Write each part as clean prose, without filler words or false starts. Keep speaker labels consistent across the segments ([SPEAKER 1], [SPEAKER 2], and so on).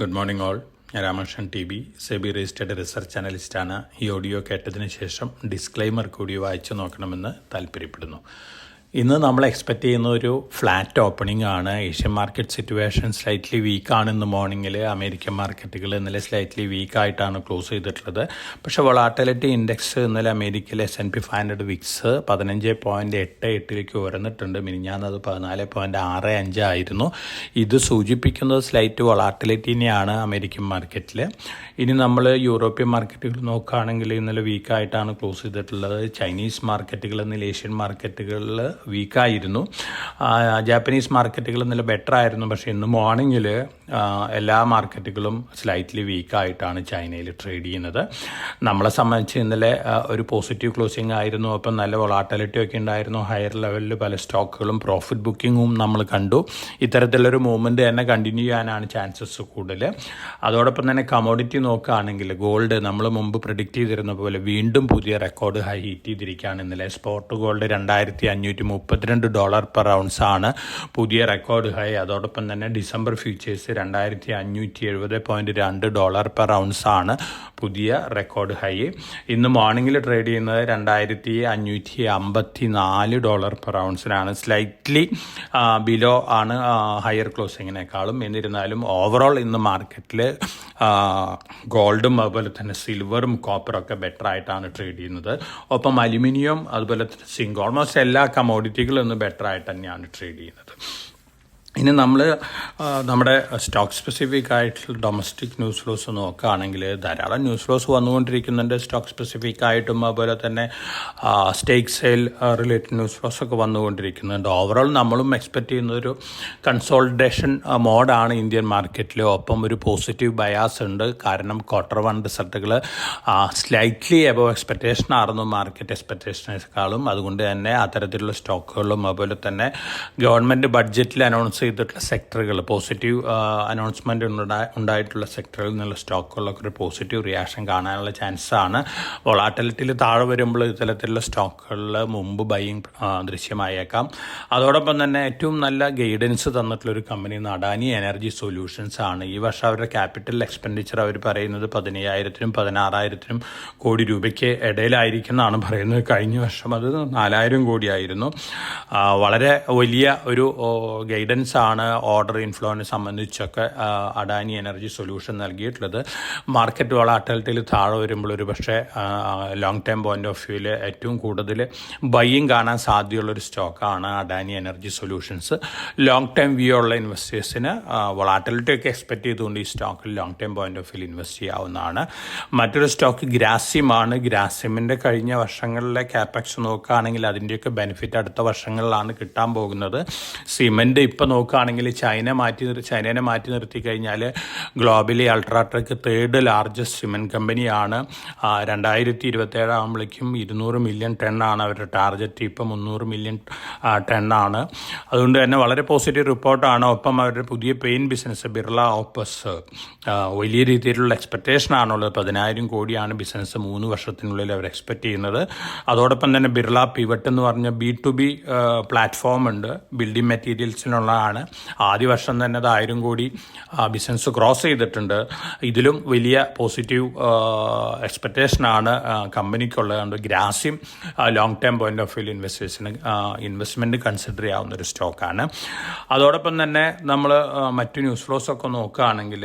[SPEAKER 1] Good morning all. ഞാൻ Ramakrishnan TB, SEBI registered research അനലിസ്റ്റാണ്. ഈ ഓഡിയോ കേട്ടതിന് ശേഷം ഡിസ്ക്ലൈമർ കൂടി വായിച്ചു നോക്കണമെന്ന് താല്പര്യപ്പെടുന്നു. ഇന്ന് നമ്മൾ എക്സ്പെക്റ്റ് ചെയ്യുന്ന ഒരു ഫ്ലാറ്റ് ഓപ്പണിംഗ് ആണ്. ഏഷ്യൻ മാർക്കറ്റ് സിറ്റുവേഷൻ സ്ലൈറ്റ്ലി വീക്കാണ്. ഇന്ന് മോർണിംഗിൽ അമേരിക്കൻ മാർക്കറ്റുകൾ ഇന്നലെ സ്ലൈറ്റ്ലി വീക്കായിട്ടാണ് ക്ലോസ് ചെയ്തിട്ടുള്ളത്. പക്ഷേ വൊളാറ്റിലിറ്റി ഇൻഡെക്സ് ഇന്നലെ അമേരിക്കയിലെ S&P 500 വിക്സ് 15.88 ഉയർന്നിട്ടുണ്ട്. മിനിഞ്ഞാന്നത് 14.65 ആയിരുന്നു. ഇത് സൂചിപ്പിക്കുന്നത് സ്ലൈറ്റ് വൊളാറ്റിലിറ്റിനെയാണ് അമേരിക്കൻ മാർക്കറ്റിൽ. ഇനി നമ്മൾ യൂറോപ്യൻ മാർക്കറ്റുകൾ നോക്കുകയാണെങ്കിൽ ഇന്നലെ വീക്കായിട്ടാണ് ക്ലോസ് ചെയ്തിട്ടുള്ളത്. ചൈനീസ് മാർക്കറ്റുകൾ ഇന്നലെ ഏഷ്യൻ മാർക്കറ്റുകളിൽ വീക്കായിരുന്നു. ജാപ്പനീസ് മാർക്കറ്റുകൾ ഇന്നലെ ബെറ്റർ ആയിരുന്നു. പക്ഷേ ഇന്ന് മോർണിംഗിൽ എല്ലാ മാർക്കറ്റുകളും സ്ലൈറ്റ്ലി വീക്കായിട്ടാണ് ചൈനയിൽ ട്രേഡ് ചെയ്യുന്നത്. നമ്മളെ സംബന്ധിച്ച് ഇന്നലെ ഒരു പോസിറ്റീവ് ക്ലോസിംഗ് ആയിരുന്നു. അപ്പം നല്ല വൊളാറ്റിലിറ്റി ഒക്കെ ഉണ്ടായിരുന്നു. ഹയർ ലെവലിൽ പല സ്റ്റോക്കുകളും പ്രോഫിറ്റ് ബുക്കിങ്ങും നമ്മൾ കണ്ടു. ഇത്തരത്തിലൊരു മൂവ്മെൻറ്റ് തന്നെ കണ്ടിന്യൂ ചെയ്യാനാണ് ചാൻസസ് കൂടുതൽ. അതോടൊപ്പം തന്നെ കമോഡിറ്റി നോക്കുകയാണെങ്കിൽ ഗോൾഡ് നമ്മൾ മുമ്പ് പ്രിഡിക്റ്റ് ചെയ്തിരുന്ന പോലെ വീണ്ടും പുതിയ റെക്കോർഡ് ഹൈ ഹിറ്റ് ചെയ്തിരിക്കുകയാണ്. ഇന്നലെ സ്പോട്ട് ഗോൾഡ് $2,532 പെർ ഔൺസ് ആണ് പുതിയ റെക്കോർഡ് ഹൈ. അതോടൊപ്പം തന്നെ ഡിസംബർ ഫ്യൂച്ചേഴ്സ് $2,570.2 പെർ ഔൺസ് ആണ് പുതിയ റെക്കോർഡ് ഹൈ. ഇന്ന് മോർണിംഗിൽ ട്രേഡ് ചെയ്യുന്നത് $2,554 പെർ ഔൺസിനാണ്. സ്ലൈറ്റ്ലി ബിലോ ആണ് ഹയർ ക്ലോസിങ്ങിനേക്കാളും. എന്നിരുന്നാലും ഓവറോൾ ഇന്ന് മാർക്കറ്റിൽ ഗോൾഡും അതുപോലെ തന്നെ സിൽവറും കോപ്പറൊക്കെ ബെറ്റർ ആയിട്ടാണ് ട്രേഡ് ചെയ്യുന്നത്. ഒപ്പം അലുമിനിയം അതുപോലെ തന്നെ സിങ്ക് ഓൾമോസ്റ്റ് എല്ലാ കമോഡിറ്റികളും ഇന്ന് ബെറ്റർ ആയിട്ട് തന്നെയാണ് ട്രേഡ് ചെയ്യുന്നത്. ഇനി നമ്മൾ നമ്മുടെ സ്റ്റോക്ക് സ്പെസിഫിക് ആയിട്ടുള്ള ഡൊമസ്റ്റിക് ന്യൂസ് ഫ്ലോസ് നോക്കുകയാണെങ്കിൽ ധാരാളം ന്യൂസ് ഫ്ലോസ് വന്നുകൊണ്ടിരിക്കുന്നുണ്ട്. സ്റ്റോക്ക് സ്പെസിഫിക് ആയിട്ടും അതുപോലെ തന്നെ stake sale related news flows ഒക്കെ വന്നുകൊണ്ടിരിക്കുന്നുണ്ട്. ഓവറോൾ നമ്മളും എക്സ്പെക്റ്റ് ചെയ്യുന്നൊരു കൺസോളിഡേഷൻ മോഡാണ് ഇന്ത്യൻ മാർക്കറ്റിൽ. ഒപ്പം ഒരു പോസിറ്റീവ് ബയാസ് ഉണ്ട്. കാരണം Q1 റിസൾട്ടുകൾ സ്ലൈറ്റ്ലി എബവ് എക്സ്പെക്റ്റേഷൻ ആയിരുന്നു മാർക്കറ്റ് എക്സ്പെക്റ്റേഷനേക്കാളും. അതുകൊണ്ട് തന്നെ അത്തരത്തിലുള്ള സ്റ്റോക്കുകളും അതുപോലെ തന്നെ ഗവൺമെൻറ് ബഡ്ജറ്റിൽ അനൗൺസ് ചെയ്തിട്ടുള്ള സെക്ടറുകൾ പോസിറ്റീവ് അനൗൺസ്മെൻ്റ് ഉണ്ടായിട്ടുള്ള സെക്ടറിൽ നിന്നുള്ള സ്റ്റോക്കുകളൊക്കെ ഒരു പോസിറ്റീവ് റിയാക്ഷൻ കാണാനുള്ള ചാൻസാണ്. വൊളാറ്റിലിറ്റിയിൽ താഴെ വരുമ്പോൾ ഇത്തരത്തിലുള്ള സ്റ്റോക്കുകളിൽ മുമ്പ് ബൈയിങ് ദൃശ്യമായേക്കാം. അതോടൊപ്പം തന്നെ ഏറ്റവും നല്ല ഗൈഡൻസ് തന്നിട്ടുള്ളൊരു കമ്പനി അഡാനി എനർജി സൊല്യൂഷൻസ് ആണ്. ഈ വർഷം അവരുടെ ക്യാപിറ്റൽ എക്സ്പെൻഡിച്ചർ അവർ പറയുന്നത് 15,000-16,000 കോടി രൂപയ്ക്ക് ഇടയിലായിരിക്കുമെന്നാണ് പറയുന്നത്. കഴിഞ്ഞ വർഷം അത് 4,000 കോടിയായിരുന്നു. വളരെ വലിയ ഒരു ഗൈഡൻസ് ആണ് ഓർഡർ ഇൻഫ്ലോനെ സംബന്ധിച്ചൊക്കെ അഡാനി എനർജി സൊല്യൂഷൻ നൽകിയിട്ടുള്ളത്. മാർക്കറ്റ് വൊളാറ്റിലിറ്റിയിൽ താഴെ വരുമ്പോൾ ഒരു പക്ഷേ ലോങ് ടൈം പോയിന്റ് ഓഫ് വ്യൂവിൽ ഏറ്റവും കൂടുതൽ ബൈയിങ് കാണാൻ സാധ്യതയുള്ളൊരു സ്റ്റോക്കാണ് Adani energy solutions. Long time view ഉള്ള ഇൻവെസ്റ്റേഴ്സിന് വൊളാറ്റിലിറ്റി ഒക്കെ എക്സ്പെക്ട് ചെയ്തുകൊണ്ട് ഈ സ്റ്റോക്കിൽ ലോങ് ടൈം പോയിന്റ് ഓഫ് വ്യൂവിൽ ഇൻവെസ്റ്റ് ചെയ്യാവുന്നതാണ്. മറ്റൊരു സ്റ്റോക്ക് ഗ്രാസിമാണ്. ഗ്രാസിമിൻ്റെ കഴിഞ്ഞ വർഷങ്ങളിലെ ക്യാപെക്സ് നോക്കുകയാണെങ്കിൽ അതിൻ്റെയൊക്കെ ബെനിഫിറ്റ് അടുത്ത വർഷങ്ങളിലാണ് കിട്ടാൻ പോകുന്നത്. സിമെൻറ്റ് ഇപ്പോൾ നോക്കുകയാണെങ്കിൽ ചൈനയെ മാറ്റി നിർത്തി കഴിഞ്ഞാൽ globally UltraTech 3rd largest cement കമ്പനിയാണ്. 2027 ആകുമ്പോഴേക്കും 200 മില്യൺ ടണ്ണാണ് അവരുടെ ടാർഗറ്റ്. ഇപ്പോൾ 300 മില്യൺ ടണ്ണാണ്. അതുകൊണ്ട് തന്നെ വളരെ പോസിറ്റീവ് റിപ്പോർട്ടാണ്. ഒപ്പം അവരുടെ പുതിയ പെയിൻ ബിസിനസ് ബിർള ഓപ്പസ് വലിയ രീതിയിലുള്ള എക്സ്പെക്റ്റേഷൻ ആണുള്ളത്. 10,000 കോടിയാണ് ബിസിനസ് 3 വർഷത്തിനുള്ളിൽ അവർ എക്സ്പെക്റ്റ് ചെയ്യുന്നത്. അതോടൊപ്പം തന്നെ ബിർള പിവട്ട് എന്ന് പറഞ്ഞ B2B പ്ലാറ്റ്ഫോം ഉണ്ട്. ബിൽഡിംഗ് മെറ്റീരിയൽസിനുള്ളതാണ്. ആദ്യ വർഷം തന്നെ അത് 1,000 കോടി ബിസിനസ് ക്രോസ് ചെയ്തിട്ടുണ്ട്. ഇതിലും വലിയ പോസിറ്റീവ് എക്സ്പെക്റ്റേഷനാണ് കമ്പനിക്കുള്ളത്. അതുകൊണ്ട് Grasim long time point of view ഇൻവെസ്റ്റേഴ്സിന് ഇൻവെസ്റ്റ്മെൻറ്റ് കൺസിഡർ ചെയ്യാവുന്ന ഒരു സ്റ്റോക്കാണ്. അതോടൊപ്പം തന്നെ നമ്മൾ മറ്റു ന്യൂസ് ഫ്ലോസ് ഒക്കെ നോക്കുകയാണെങ്കിൽ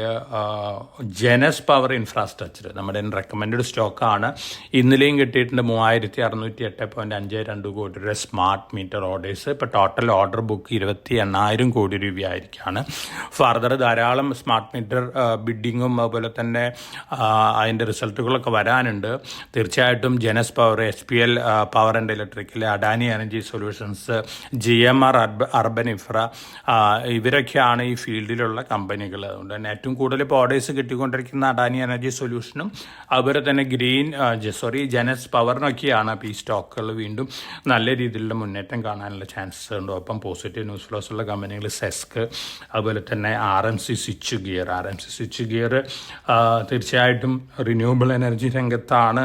[SPEAKER 1] ജനസ് പവർ ഇൻഫ്രാസ്ട്രക്ചർ നമ്മുടെ റെക്കമെൻഡഡ് സ്റ്റോക്കാണ്. ഇന്നലെയും കിട്ടിയിട്ടുണ്ട് 3,608.52 കോടി രൂപ സ്മാർട്ട് മീറ്റർ ഓർഡേഴ്സ്. ഇപ്പോൾ ടോട്ടൽ ഓർഡർ ബുക്ക് 28,000 കോടി രൂപയായിരിക്കുകയാണ്. ഫർദർ ധാരാളം സ്മാർട്ട് മീറ്റർ ബിഡിങ്ങും അതുപോലെ തന്നെ അതിൻ്റെ റിസൾട്ടുകളൊക്കെ വരാനുണ്ട്. തീർച്ചയായിട്ടും ജനസ് power, SPL power and electrical, Adani energy solutions, GMR urban infra ഇവരൊക്കെയാണ് ഈ ഫീൽഡിലുള്ള കമ്പനികൾ. അതുകൊണ്ട് തന്നെ ഏറ്റവും കൂടുതൽ ഇപ്പോൾ ഓർഡേഴ്സ് കിട്ടിക്കൊണ്ടിരിക്കുന്ന അഡാനി എനർജി സൊല്യൂഷനും അതുപോലെ തന്നെ ജനസ് പവറിനൊക്കെയാണ്. അപ്പോൾ ഈ സ്റ്റോക്കുകൾ വീണ്ടും നല്ല രീതിയിലുള്ള മുന്നേറ്റം കാണാനുള്ള ചാൻസസ് ഉണ്ട്. ഒപ്പം പോസിറ്റീവ് ന്യൂസ് ഫ്ലോസ് ഉള്ള കമ്പനികൾ ഉദാഹരണങ്ങൾ സെസ്ക്, അതുപോലെ തന്നെ RMC സ്വിച്ച് ഗിയർ തീർച്ചയായിട്ടും റിന്യൂവബിൾ എനർജി രംഗത്താണ്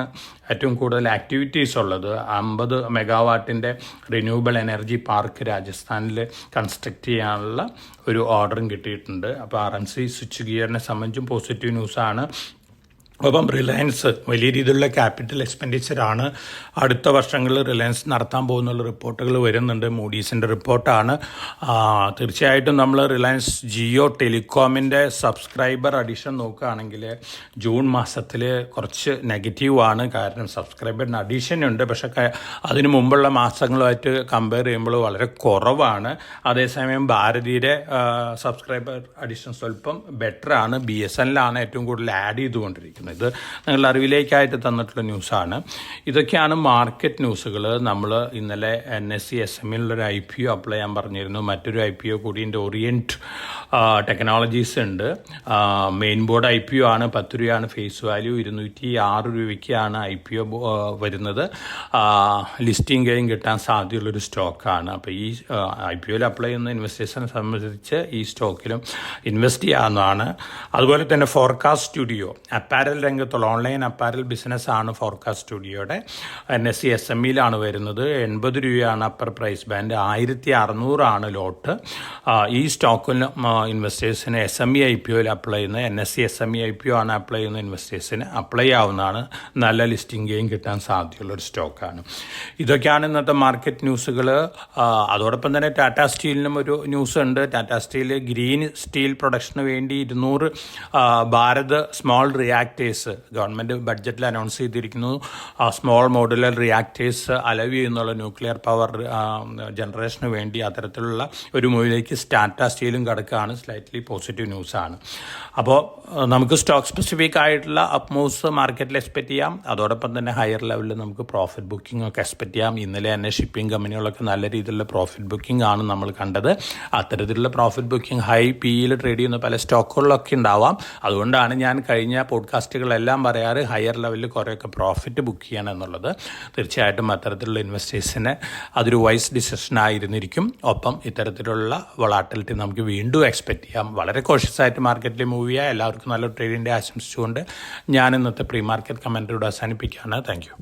[SPEAKER 1] ഏറ്റവും കൂടുതൽ ആക്ടിവിറ്റീസ് ഉള്ളത്. 50 മെഗാവാട്ടിൻ്റെ റിന്യൂവബിൾ എനർജി പാർക്ക് രാജസ്ഥാനിൽ കൺസ്ട്രക്ട് ചെയ്യാനുള്ള ഒരു ഓർഡറും കിട്ടിയിട്ടുണ്ട്. അപ്പോൾ RMC സ്വിച്ച് ഗിയറിനെ സംബന്ധിച്ചും പോസിറ്റീവ് ന്യൂസാണ്. അപ്പം റിലയൻസ് വലിയ രീതിയിലുള്ള ക്യാപിറ്റൽ എക്സ്പെൻഡിച്ചറാണ് അടുത്ത വർഷങ്ങളിൽ റിലയൻസ് നടത്താൻ പോകുന്നുള്ള റിപ്പോർട്ടുകൾ വരുന്നുണ്ട്. മൂഡീസിൻ്റെ റിപ്പോർട്ടാണ്. തീർച്ചയായിട്ടും നമ്മൾ റിലയൻസ് ജിയോ ടെലികോമിൻ്റെ സബ്സ്ക്രൈബർ അഡീഷൻ നോക്കുകയാണെങ്കിൽ ജൂൺ മാസത്തിൽ കുറച്ച് നെഗറ്റീവാണ്. കാരണം സബ്സ്ക്രൈബറിന് അഡീഷൻ ഉണ്ട്, പക്ഷേ അതിന് മുമ്പുള്ള മാസങ്ങളുമായിട്ട് കമ്പയർ ചെയ്യുമ്പോൾ വളരെ കുറവാണ്. അതേസമയം ഭാരതിയുടെ സബ്സ്ക്രൈബർ അഡീഷൻ സ്വല്പം ബെറ്ററാണ്. BSNL ഏറ്റവും കൂടുതൽ ആഡ് ചെയ്തുകൊണ്ടിരിക്കുന്നത്. ഇത് നിങ്ങളുടെ അറിവിലേക്കായിട്ട് തന്നിട്ടുള്ള ന്യൂസാണ്. ഇതൊക്കെയാണ് മാർക്കറ്റ് ന്യൂസുകൾ. നമ്മൾ ഇന്നലെ NSE SMEയിലുള്ളൊരു IPO അപ്ലൈ ചെയ്യാൻ പറഞ്ഞിരുന്നു. മറ്റൊരു IPO കൂടി ഉണ്ട്, ഓറിയൻറ്റ് ടെക്നോളജീസ് ഉണ്ട്. മെയിൻ ബോർഡ് IPO ആണ്. 10 രൂപയാണ് ഫേസ് വാല്യൂ. 206 രൂപയ്ക്കാണ് IPO വരുന്നത്. ലിസ്റ്റിംഗ് ഗെയിൻ കിട്ടാൻ സാധ്യതയുള്ളൊരു സ്റ്റോക്കാണ്. അപ്പോൾ ഈ IPOയിൽ അപ്ലൈ ചെയ്യുന്ന ഇൻവെസ്റ്റേഴ്സിനെ സംബന്ധിച്ച് ഈ സ്റ്റോക്കിലും ഇൻവെസ്റ്റ് ചെയ്യാവുന്നതാണ്. അതുപോലെ തന്നെ ഫോർകാസ്റ്റ് സ്റ്റുഡിയോ അപ്പാരൽ രംഗത്തുള്ള ഓൺലൈൻ അപ്പാരൽ ബിസിനസ്സാണ് ഫോർകാസ്റ്റ് സ്റ്റുഡിയോയുടെ. NSE SMEയിലാണ് വരുന്നത്. 80 രൂപയാണ് അപ്പർ പ്രൈസ് ബാൻഡ്, 1600 ലോട്ട്. ഈ സ്റ്റോക്കിൽ ഇൻവെസ്റ്റേഴ്സിന് SME IPOയിൽ അപ്ലൈ ചെയ്യുന്ന NSE SME IPO ആണ് അപ്ലൈ ചെയ്യുന്ന ഇൻവെസ്റ്റേഴ്സിന് അപ്ലൈ ആവുന്നതാണ്. നല്ല ലിസ്റ്റിംഗ് ഗെയിൻ കിട്ടാൻ സാധ്യതയുള്ളൊരു സ്റ്റോക്കാണ്. ഇതൊക്കെയാണ് ഇന്നത്തെ മാർക്കറ്റ് ന്യൂസുകൾ. അതോടൊപ്പം തന്നെ ടാറ്റ സ്റ്റീലിനും ഒരു ന്യൂസ് ഉണ്ട്. ടാറ്റ സ്റ്റീൽ ഗ്രീൻ സ്റ്റീൽ പ്രൊഡക്ഷന് വേണ്ടി 200 ഭാരത് സ്മോൾ റിയാക്ടേഴ്സ് ഗവൺമെൻറ് ബഡ്ജറ്റിൽ അനൗൺസ് ചെയ്തിരിക്കുന്നു. സ്മോൾ മോഡുലർ റിയാക്ടേഴ്സ് അലവ് ചെയ്യുന്നുള്ള ന്യൂക്ലിയർ പവർ ജനറേഷന് വേണ്ടി അത്തരത്തിലുള്ള ഒരു മൂവിലേക്ക് ടാറ്റ സ്റ്റീലും കിടക്കുകയാണ്. സ്ലൈറ്റ്ലി പോസിറ്റീവ് ന്യൂസാണ്. അപ്പോൾ നമുക്ക് സ്റ്റോക്ക് സ്പെസിഫിക് ആയിട്ടുള്ള അപ്പ് മൂവ്സ് മാർക്കറ്റിൽ എക്സ്പെക്റ്റ് ചെയ്യാം. അതോടൊപ്പം തന്നെ ഹയർ ലെവലിൽ നമുക്ക് പ്രോഫിറ്റ് ബുക്കിംഗ് ഒക്കെ എക്സ്പെക്റ്റ് ചെയ്യാം. ഇന്നലെ തന്നെ ഷിപ്പിംഗ് കമ്പനികളൊക്കെ നല്ല രീതിയിലുള്ള പ്രോഫിറ്റ് ബുക്കിംഗ് ആണ് നമ്മൾ കണ്ടത്. അത്തരത്തിലുള്ള പ്രോഫിറ്റ് ബുക്കിംഗ് ഹൈ PEയിൽ ട്രേഡ് ചെയ്യുന്ന പല സ്റ്റോക്കുകളിലൊക്കെ ഉണ്ടാവാം. അതുകൊണ്ടാണ് ഞാൻ കഴിഞ്ഞ പോഡ്കാസ്റ്റുകളെല്ലാം പറയാറ് ഹയർ ലെവലിൽ കുറേയൊക്കെ പ്രോഫിറ്റ് ബുക്ക് ചെയ്യണം എന്നുള്ളത്. തീർച്ചയായിട്ടും അത്തരത്തിലുള്ള ഇൻവെസ്റ്റേഴ്സിന് അതൊരു വൈസ് ഡിസിഷനായിരുന്നിരിക്കും. ഒപ്പം ഇത്തരത്തിലുള്ള വൊളാറ്റിലിറ്റി നമുക്ക് വീണ്ടും എക്സ്പെക്റ്റ് ചെയ്യാം. വളരെ കോഷ്യസ് ആയിട്ട് മാർക്കറ്റിൽ മൂവ് ചെയ്യുക. എല്ലാവർക്കും നല്ല ട്രേഡിൻ്റെ ആശംസിച്ചുകൊണ്ട് ഞാൻ ഇന്നത്തെ പ്രീ മാർക്കറ്റ് കമൻറ്ററിയോട് അവസാനിപ്പിക്കുകയാണ്. Thank you.